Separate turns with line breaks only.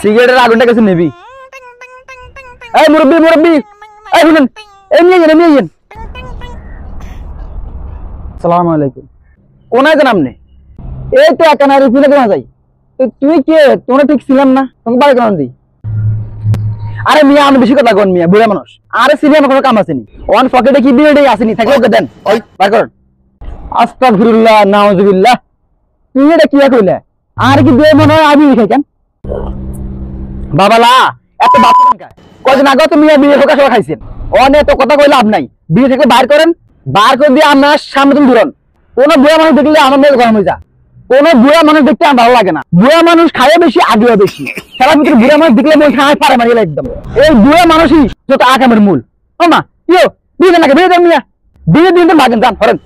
সিগারেটের আগুনটা কাছে নেবি। এই মুরব্বি মুরব্বি, এই শুনেন, এই নিয়ে যান নিয়ে যান। আসসালামু আলাইকুম। কোনায় যান আপনি? এই তো একা না রিফিলে কেনা যাই। তুই কে? তোমরা ঠিক ছিলাম না, তোমাকে বাড়ি কেন দিই? আরে মিয়া আমি বেশি কথা কোন মিয়া, বুড়া মানুষ। আরে সিনিয়র কোনো কাম আসেনি, ওয়ান পকেটে কি বিড়ি আসেনি, থাকলে ওকে দেন। ওই বার করুন। আস্তাগফিরুল্লাহ নাউজুবিল্লাহ। তুই এটা কি কইলে? আর কি দিয়ে মনে হয় আমি খাই কেন বাবালা? এত বাপু কায় কয়দিন আগে তুমি বিড়ি ফোকা সবাই খাইছেন, অনেক তো কথা কই লাভ নাই। বিড়ি থেকে বার করেন, বার করে দিয়ে আপনার সামনে তুমি দূরন। কোনো বুড়া মানুষ দেখলে আমার মেয়ে গরম হয়ে যা। কোনো বুড়া মানুষ দেখতে আমার ভালো লাগে না। বুড়া মানুষ খায় বেশি, আগেও বেশি। সারা ভিতরে বুড়া মানুষ দেখলে মন খায় পারে মারি একদম। এই বুড়া মানুষই যত আকামের মূল। ও মা কিও বিয়ে দেন নাকি? বিয়ে দেন মিয়া, বিয়ে দিন তো ভাগেন যান, ধরেন।